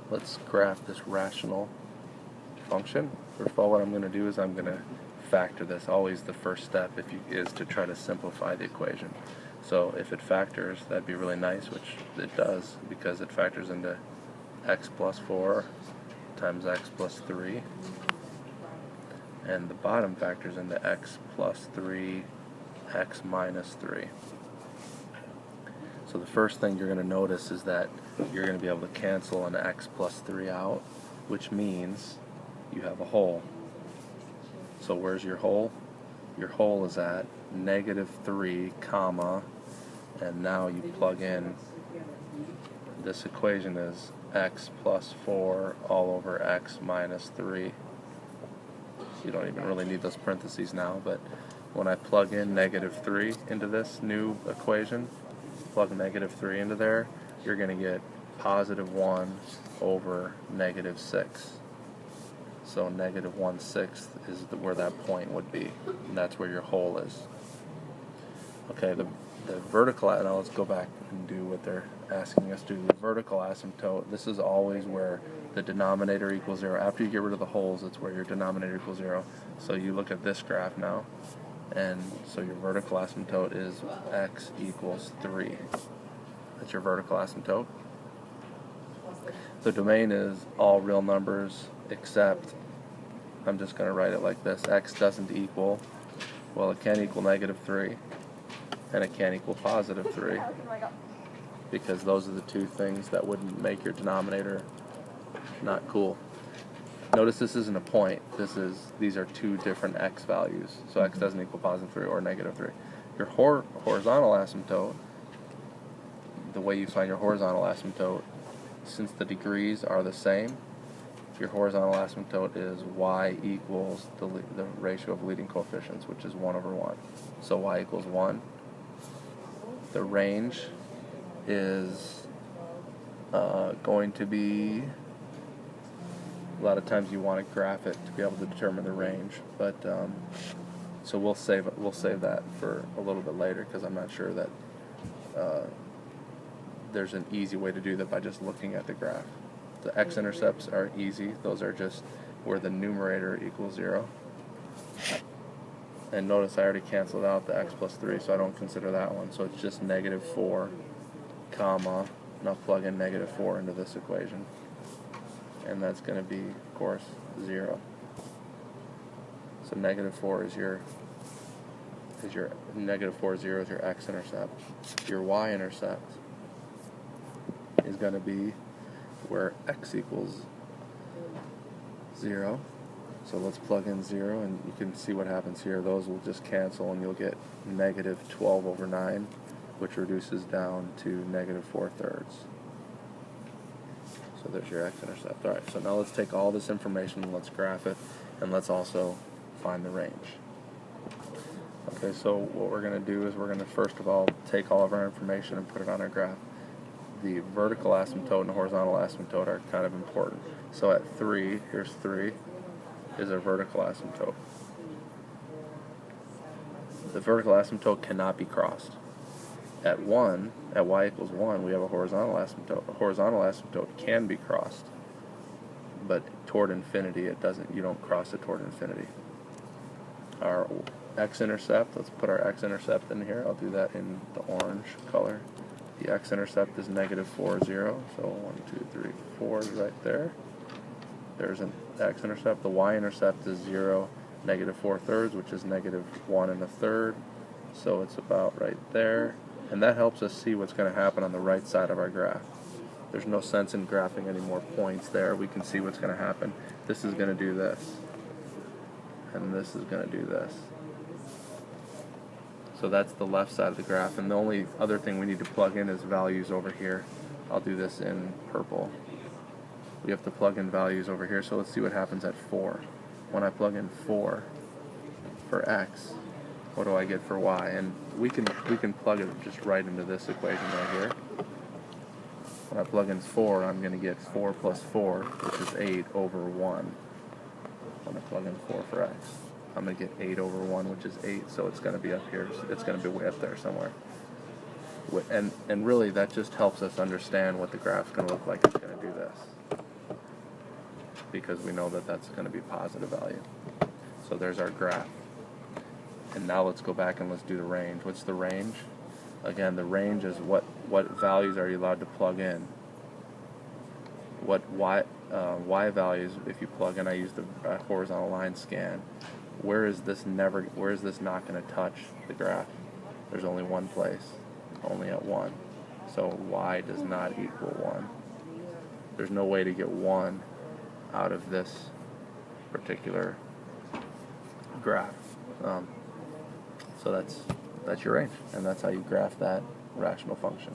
let's graph this rational function. First of all, what I'm going to do is I'm going to factor this. Always the first step is to try to simplify the equation. So if it factors, that'd be really nice, which it does, because it factors into x plus 4 times x plus 3, and the bottom factors into x plus 3, x minus 3. So the first thing you're going to notice is that you're going to be able to cancel an x plus 3 out, which means you have a hole. So where's your hole? Your hole is at -3, comma, and now you plug in, this equation is x plus 4 all over x minus 3. You don't even really need those parentheses now, but when I plug in -3 into this new equation, plug -3 into there, you're going to get +1 over -6. So -1/6 is where that point would be, and that's where your hole is. Okay, the vertical, now let's go back and do what they're asking us to do. The vertical asymptote, this is always where the denominator equals 0. After you get rid of the holes, it's where your denominator equals 0. So you look at this graph now, and so your vertical asymptote is x equals 3. That's your vertical asymptote. The domain is all real numbers except, I'm just going to write it like this, x doesn't equal, well, it can't equal -3, and it can't equal +3, because those are the two things that wouldn't make your denominator not cool. Notice this isn't a point, these are two different x values, so x doesn't equal +3 or -3. Your horizontal asymptote, the way you find your horizontal asymptote, since the degrees are the same, your horizontal asymptote is y equals the ratio of leading coefficients, which is 1 over 1. So y equals 1. The range is going to be, a lot of times you want to graph it to be able to determine the range, but so we'll save that for a little bit later, because I'm not sure that there's an easy way to do that by just looking at the graph. The x-intercepts are easy. Those are just where the numerator equals 0. And notice I already canceled out the x plus 3, so I don't consider that one. So it's just -4, comma, and I'll plug in -4 into this equation. And that's going to be, of course, 0. So -4 is your -4, 0 is your x-intercept. Your y-intercept is going to be where x equals 0. So let's plug in 0, and you can see what happens here. Those will just cancel, and you'll get -12 over 9, which reduces down to -4/3. So there's your x-intercept. Alright, so now let's take all this information and let's graph it, and let's also find the range. Okay, so what we're going to do is we're going to first of all take all of our information and put it on our graph. The vertical asymptote and the horizontal asymptote are kind of important. So at 3, here's 3, is a vertical asymptote. The vertical asymptote cannot be crossed. At 1, at y equals 1, we have a horizontal asymptote. A horizontal asymptote can be crossed, but toward infinity it doesn't. You don't cross it toward infinity. Our x-intercept, let's put our x-intercept in here. I'll do that in the orange color. The x-intercept is -4, 0. So 1, 2, 3, 4 is right there. There's an x-intercept. The y-intercept is 0, -4/3, which is -1 1/3. So it's about right there. And that helps us see what's going to happen on the right side of our graph. There's no sense in graphing any more points there. We can see what's going to happen. This is going to do this. And this is going to do this. So that's the left side of the graph, and the only other thing we need to plug in is values over here. I'll do this in purple. We have to plug in values over here, so let's see what happens at 4. When I plug in 4 for x, what do I get for y? And we can plug it just right into this equation right here. When I plug in 4, I'm going to get 4 plus 4, which is 8 over 1. When I plug in 4 for x, I'm going to get 8 over 1, which is 8, so it's going to be up here. It's going to be way up there somewhere. And really, that just helps us understand what the graph's going to look like. It's going to do this. because we know that that's going to be positive value. So there's our graph. And now let's go back and let's do the range. What's the range? Again, the range is what values are you allowed to plug in. What y values, if you plug in, I use the horizontal line scan. Where is this not going to touch the graph? There's only one place, only at 1. So y does not equal 1. There's no way to get 1 out of this particular graph. So that's your range, and that's how you graph that rational function.